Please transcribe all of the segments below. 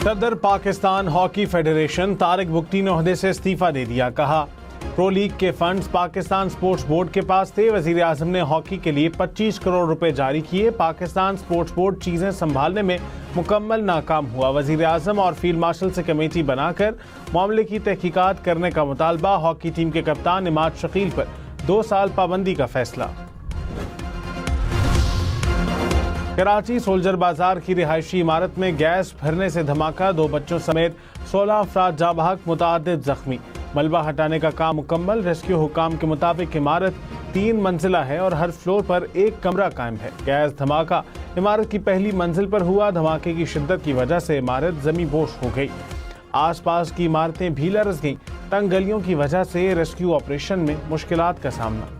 صدر Pakistan hockey federation Tariq Bugti نے عہدے سے استعفیٰ دے دیا. کہا پرو لیگ کے فنڈز پاکستان سپورٹس بورڈ کے پاس تھے. وزیر اعظم نے ہاکی کے لیے 25 کروڑ روپے جاری کیے. پاکستان سپورٹس بورڈ چیزیں سنبھالنے میں مکمل ناکام ہوا. وزیر اعظم اور فیلڈ مارشل سے کمیٹی بنا کر معاملے کی تحقیقات کرنے کا مطالبہ. ہاکی ٹیم کے کپتان عماد شکیل پر 2 سال پابندی کا فیصلہ. کراچی سولجر بازار کی رہائشی عمارت میں گیس بھرنے سے دھماکہ. 2 بچوں سمیت 16 افراد جاں بحق، متعدد زخمی. ملبہ ہٹانے کا کام مکمل. ریسکیو حکام کے مطابق عمارت 3 منزلہ ہے اور ہر فلور پر 1 کمرہ قائم ہے. گیس دھماکہ عمارت کی پہلی منزل پر ہوا. دھماکے کی شدت کی وجہ سے عمارت زمیں بوش ہو گئی. آس پاس کی عمارتیں بھی لرز گئیں. تنگ گلیوں کی وجہ سے ریسکیو آپریشن میں مشکلات کا سامنا.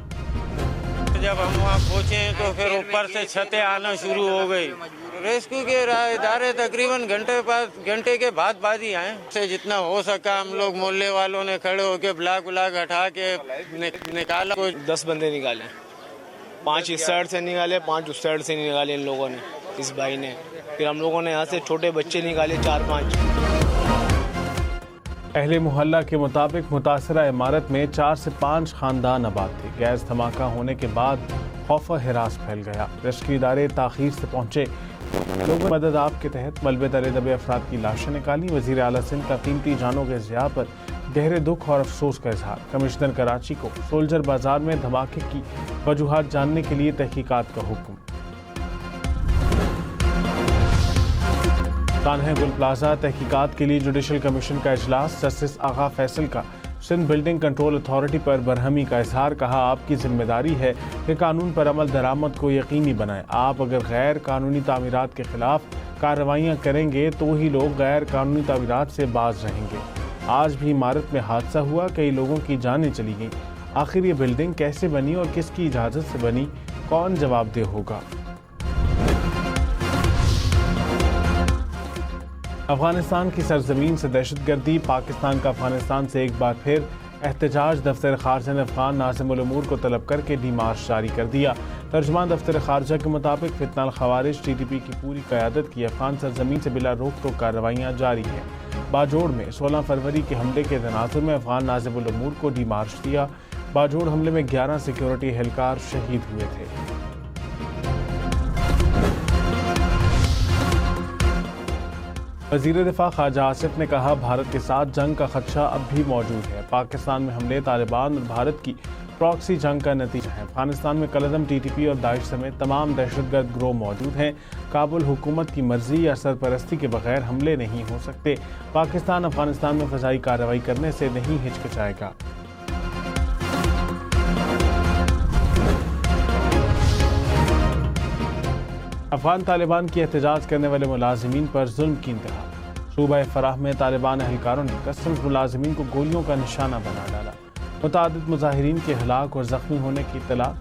جب ہم وہاں پہنچے تو پھر اوپر سے چھتیں آنا شروع ہو گئی. ریسکیو کے ادارے تقریباً گھنٹے کے بعد ہی آئے. سے جتنا ہو سکا ہم لوگ محلے والوں نے کھڑے ہو کے بلاک ہٹا کے نکالا. 10 بندے نکالے، 5 اس سائڈ سے نکالے، 5 اس سائڈ سے نکالے ان لوگوں نے، اس بھائی نے. پھر ہم لوگوں نے یہاں سے چھوٹے بچے نکالے 4-5. اہل محلہ کے مطابق متاثرہ عمارت میں 4 سے 5 خاندان آباد تھے. گیس دھماکہ ہونے کے بعد خوف و ہراس پھیل گیا. ریسکیو ادارے تاخیر سے پہنچے. لوگوں مدد آپ کے تحت ملبے تلے دبے افراد کی لاشیں نکالی. وزیر اعلیٰ سندھ کا قیمتی جانوں کے ضیاع پر گہرے دکھ اور افسوس کا اظہار. کمشنر کراچی کو سولجر بازار میں دھماکے کی وجوہات جاننے کے لیے تحقیقات کا حکم. کانہا گل پلازہ تحقیقات کے لیے جوڈیشل کمیشن کا اجلاس. جسٹس آغا فیصل کا سندھ بلڈنگ کنٹرول اتھارٹی پر برہمی کا اظہار. کہا آپ کی ذمہ داری ہے کہ قانون پر عمل درآمد کو یقینی بنائیں. آپ اگر غیر قانونی تعمیرات کے خلاف کارروائیاں کریں گے تو ہی لوگ غیر قانونی تعمیرات سے باز رہیں گے. آج بھی عمارت میں حادثہ ہوا، کئی لوگوں کی جانیں چلی گئیں. آخر یہ بلڈنگ کیسے بنی اور کس کی اجازت سے بنی؟ کون جواب دہ ہوگا؟ افغانستان کی سرزمین سے دہشت گردی. پاکستان کا افغانستان سے ایک بار پھر احتجاج. دفتر خارجہ نے افغان ناظم الامور کو طلب کر کے ڈی مارچ جاری کر دیا. ترجمان دفتر خارجہ کے مطابق فتنہ الخوارج TTP کی پوری قیادت کی افغان سرزمین سے بلا روک ٹوک کارروائیاں جاری ہیں. باجوڑ میں 16 فروری کے حملے کے تناظر میں افغان ناظم الامور کو ڈی مارچ دیا. باجوڑ حملے میں 11 سیکیورٹی اہلکار شہید ہوئے تھے. وزیر دفاع خواجہ آصف نے کہا بھارت کے ساتھ جنگ کا خدشہ اب بھی موجود ہے. پاکستان میں حملے طالبان اور بھارت کی پراکسی جنگ کا نتیجہ ہے. افغانستان میں کالعدم TTP اور داعش سمیت تمام دہشت گرد گروہ موجود ہیں. کابل حکومت کی مرضی یا سرپرستی کے بغیر حملے نہیں ہو سکتے. پاکستان افغانستان میں فضائی کارروائی کرنے سے نہیں ہچکچائے گا. افغان طالبان کی احتجاج کرنے والے ملازمین پر ظلم کی انتہا. صوبہ فراہ میں طالبان اہلکاروں نے کسٹمز ملازمین کو گولیوں کا نشانہ بنا ڈالا. متعدد مظاہرین کے ہلاک اور زخمی ہونے کی اطلاع.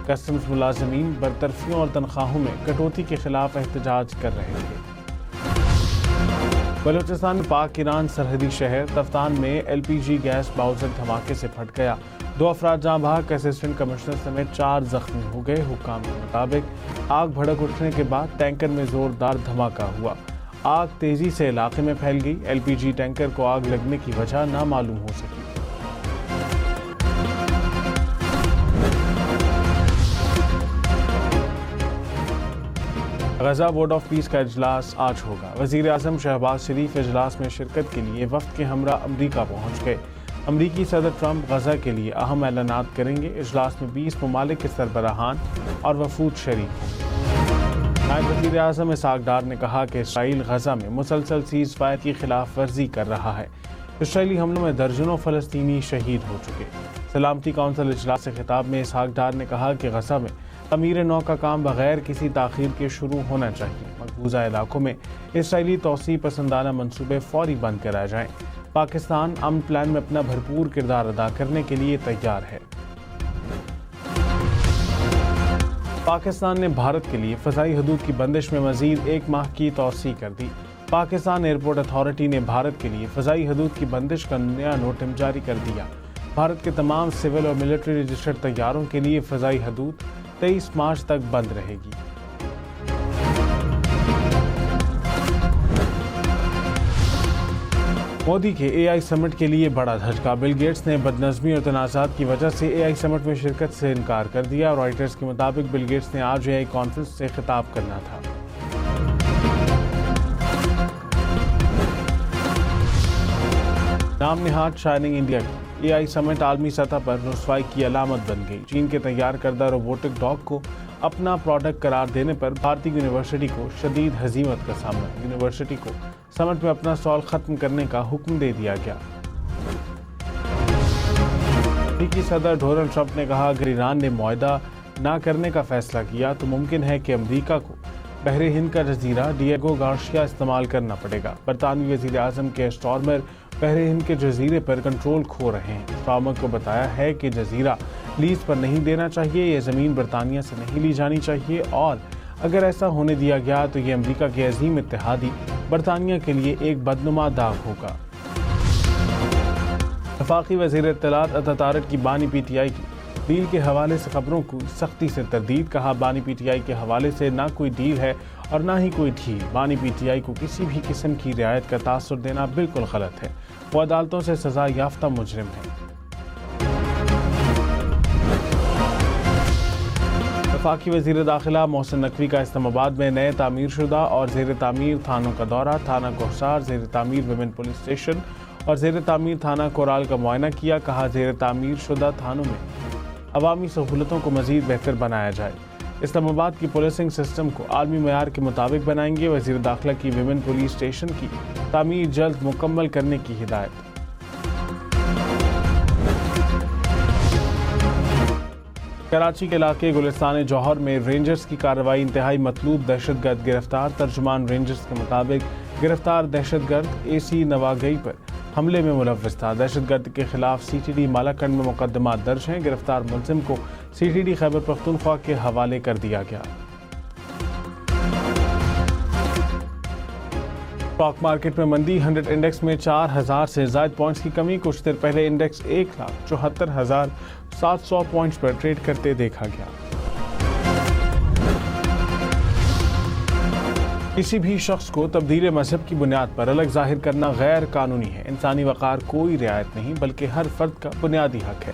کسٹمز ملازمین برطرفیوں اور تنخواہوں میں کٹوتی کے خلاف احتجاج کر رہے تھے. بلوچستان میں پاک ایران سرحدی شہر تفتان میں LPG گیس باؤزر دھماکے سے پھٹ گیا. 2 افراد جاں بحق، اسسٹنٹ کمشنر سمیت 4 زخمی ہو گئے. حکام کے مطابق آگ بھڑک اٹھنے کے بعد ٹینکر میں زوردار دھماکہ ہوا. آگ تیزی سے علاقے میں پھیل گئی. LPG ٹینکر کو آگ لگنے کی وجہ نامعلوم ہو سکی. غزہ بورڈ آف پیس کا اجلاس آج ہوگا. وزیر اعظم شہباز شریف اجلاس میں شرکت کے لیے وفد کے ہمراہ امریکہ پہنچ گئے. امریکی صدر ٹرمپ غزہ کے لیے اہم اعلانات کریں گے. اجلاس میں 20 ممالک کے سربراہان اور وفود شریک ہوں گے. نائب وزیر اعظم اسحاق ڈار نے کہا کہ اسرائیل غزہ میں مسلسل سیز فائر کی خلاف ورزی کر رہا ہے. اسرائیلی حملوں میں درجنوں فلسطینی شہید ہو چکے. سلامتی کونسل اجلاس سے خطاب میں اسحاق ڈار نے کہا کہ غزہ میں تعمیر نو کا کام بغیر کسی تاخیر کے شروع ہونا چاہیے. مقبوضہ علاقوں میں اسرائیلی توسیع پسندانہ منصوبے فوری بند کرائے جائیں. پاکستان امن پلان میں اپنا بھرپور کردار ادا کرنے کے لیے تیار ہے. پاکستان نے بھارت کے لیے فضائی حدود کی بندش میں مزید 1 ماہ کی توسیع کر دی. پاکستان ایئرپورٹ اتھارٹی نے بھارت کے لیے فضائی حدود کی بندش کا نیا نوٹم جاری کر دیا. بھارت کے تمام سول اور ملٹری رجسٹرڈ طیاروں کے لیے فضائی حدود 23 مارچ تک بند رہے گی. مودی کے اے آئی سمٹ کے لیے بڑا دھچکا، بل گیٹس نے بدنظمی اور تنازعات کی وجہ سے اے آئی سمٹ میں شرکت سے انکار کر دیا۔ رائٹرز کے مطابق بل گیٹس نے آج اے آئی کانفرنس سے خطاب کرنا تھا۔ نام نہاد شائننگ انڈیا کی اے آئی سمٹ عالمی سطح پر رسوائی کی علامت بن گئی۔ چین کے تیار کردہ روبوٹک ڈاگ کو اپنا پروڈکٹ قرار دینے پر بھارتی یونیورسٹی کو شدید ہزیمت کا سامنا۔ یونیورسٹی کو سمٹ میں اپنا اسٹال ختم کرنے کا حکم دے دیا گیا۔ امریکی صدر ڈونلڈ ٹرمپ نے کہا اگر ایران نے معاہدہ نہ کرنے کا فیصلہ کیا تو ممکن ہے کہ امریکہ کو بحر ہند کا جزیرہ ڈیگو گارشیا استعمال کرنا پڑے گا۔ برطانوی وزیر اعظم کے اسٹارمر بحر ہند کے جزیرے پر کنٹرول کھو رہے ہیں۔ اسٹارمر کو بتایا ہے کہ جزیرہ لیز پر نہیں دینا چاہیے، یہ زمین برطانیہ سے نہیں لی جانی چاہیے، اور اگر ایسا ہونے دیا گیا تو یہ امریکہ کے عظیم اتحادی برطانیہ کے لیے ایک بدنما داغ ہوگا۔ وفاقی وزیر اطلاعات عطا طارق کی بانی پی ٹی آئی کی ڈیل کے حوالے سے خبروں کو سختی سے تردید، کہا بانی پی ٹی آئی کے حوالے سے نہ کوئی ڈیل ہے اور نہ ہی کوئی ڈھیل۔ بانی پی ٹی آئی کو کسی بھی قسم کی رعایت کا تاثر دینا بالکل غلط ہے، وہ عدالتوں سے سزا یافتہ مجرم ہے۔ وفاقی وزیر داخلہ محسن نقوی کا اسلام آباد میں نئے تعمیر شدہ اور زیر تعمیر تھانوں کا دورہ، تھانہ کوہسار، زیر تعمیر ویمن پولیس اسٹیشن اور زیر تعمیر تھانہ کورال کا معائنہ کیا، کہا زیر تعمیر شدہ تھانوں میں عوامی سہولتوں کو مزید بہتر بنایا جائے۔ اسلام آباد کی پولیسنگ سسٹم کو عالمی معیار کے مطابق بنائیں گے، وزیر داخلہ کی ویمن پولیس اسٹیشن کی تعمیر جلد مکمل کرنے کی ہدایت۔ کراچی کے علاقے گلستان جوہر میں رینجرز کی کارروائی، انتہائی مطلوب دہشت گرد گرفتار۔ ترجمان رینجرز کے مطابق گرفتار دہشت گرد اے سی نواگئی پر حملے میں ملوث تھا۔ دہشت گرد کے خلاف سی ٹی ڈی مالاکنڈ میں مقدمات درج ہیں۔ گرفتار ملزم کو C T D Khyber Pakhtunkhwa کے حوالے کر دیا گیا۔ اسٹاک مارکیٹ میں مندی، 100 انڈیکس میں 4000 سے زائد پوائنٹس کی کمی، کچھ دیر پہلے انڈیکس 1,74,700 پوائنٹس پر ٹریڈ کرتے دیکھا گیا۔ کسی بھی شخص کو تبدیل مذہب کی بنیاد پر الگ ظاہر کرنا غیر قانونی ہے۔ انسانی وقار کوئی رعایت نہیں بلکہ ہر فرد کا بنیادی حق ہے۔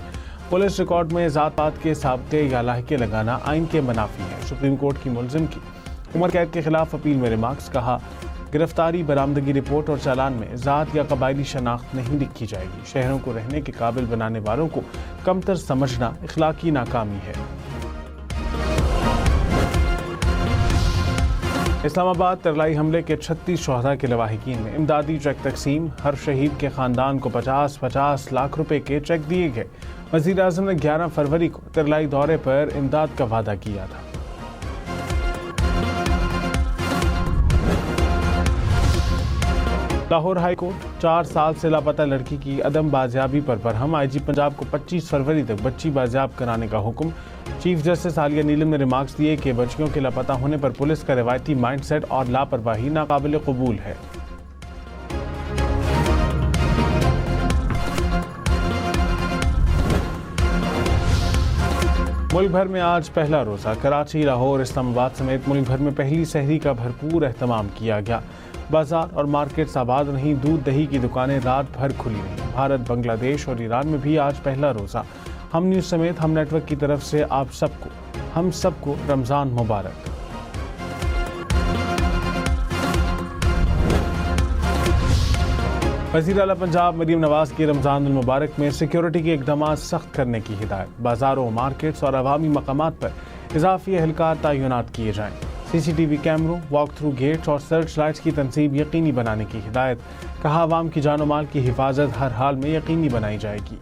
پولیس ریکارڈ میں ذات پات کے سابقے یا لاحقے لگانا آئین کے منافی ہے۔ سپریم کورٹ کی ملزم کی عمر قید کے خلاف اپیل میں ریمارکس، کہا گرفتاری، برآمدگی رپورٹ اور چالان میں ذات یا قبائلی شناخت نہیں لکھی جائے گی۔ شہروں کو رہنے کے قابل بنانے والوں کو کمتر سمجھنا اخلاقی ناکامی ہے۔ اسلام آباد ترلائی حملے کے 36 شہداء کے لواحقین میں امدادی چیک تقسیم، ہر شہید کے خاندان کو 50-50 لاکھ روپے کے چیک دیے گئے۔ وزیر اعظم نے 11 فروری کو ترلائی دورے پر امداد کا وعدہ کیا تھا۔ لاہور ہائی کورٹ 4 سال سے لاپتہ لڑکی کی عدم بازیابی پر برہم، آئی جی پنجاب کو 25 فروری تک بچی بازیاب کرانے کا حکم۔ چیف جسٹس عالیہ نیلم نے ریمارکس دیے کہ بچیوں کے لاپتہ ہونے پر پولیس کا روایتی مائنڈ سیٹ اور لاپرواہی ناقابل قبول ہے۔ ملک بھر میں آج پہلا روزہ، کراچی، لاہور، اسلام آباد سمیت ملک بھر میں پہلی سحری کا بھرپور اہتمام کیا گیا۔ بازار اور مارکیٹس آباد رہیں، دودھ دہی کی دکانیں رات بھر کھلی رہیں۔ بھارت، بنگلہ دیش اور ایران میں بھی آج پہلا روزہ۔ ہم نیوز سمیت ہم نیٹ ورک کی طرف سے ہم سب کو رمضان مبارک۔ وزیر اعلیٰ پنجاب مریم نواز کی رمضان المبارک میں سیکیورٹی کے اقدامات سخت کرنے کی ہدایت۔ بازاروں، مارکیٹس اور عوامی مقامات پر اضافی اہلکار تعینات کیے جائیں۔ سی سی ٹی وی کیمروں، واک تھرو گیٹس اور سرچ لائٹس کی تنصیب یقینی بنانے کی ہدایت، کہا عوام کی جان و مال کی حفاظت ہر حال میں یقینی بنائی جائے گی۔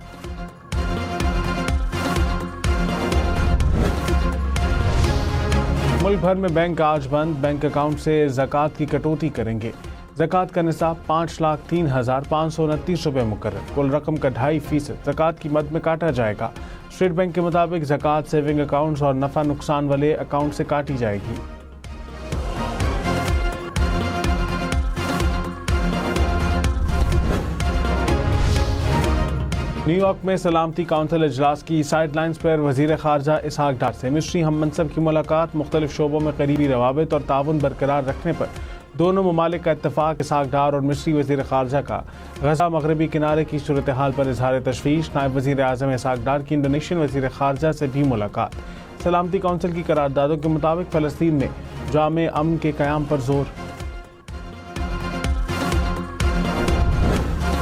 ملک بھر میں بینک آج بند، بینک اکاؤنٹ سے زکوٰۃ کی کٹوتی کریں گے۔ زکوٰۃ کا نصاب 5,03,529 روپے مقرر، کل رقم کا 2.5% زکوٰۃ کی مد میں کاٹا جائے گا۔ اسٹیٹ بینک کے مطابق زکوٰۃ سیونگ اکاؤنٹس اور نفع نقصان والے اکاؤنٹ سے کاٹی جائے گی۔ نیو یارک میں سلامتی کونسل اجلاس کی سائیڈ لائنز پر وزیر خارجہ اسحاق ڈار سے مصری ہم منصب کی ملاقات، مختلف شعبوں میں قریبی روابط اور تعاون برقرار رکھنے پر دونوں ممالک کا اتفاق اسحاق ڈار اور مصری وزیر خارجہ کا غزہ مغربی کنارے کی صورتحال پر اظہار تشویش. نائب وزیر اعظم اسحاق ڈار کی انڈونیشین وزیر خارجہ سے بھی ملاقات. سلامتی کونسل کی قراردادوں کے مطابق فلسطین میں جامع امن کے قیام پر زور.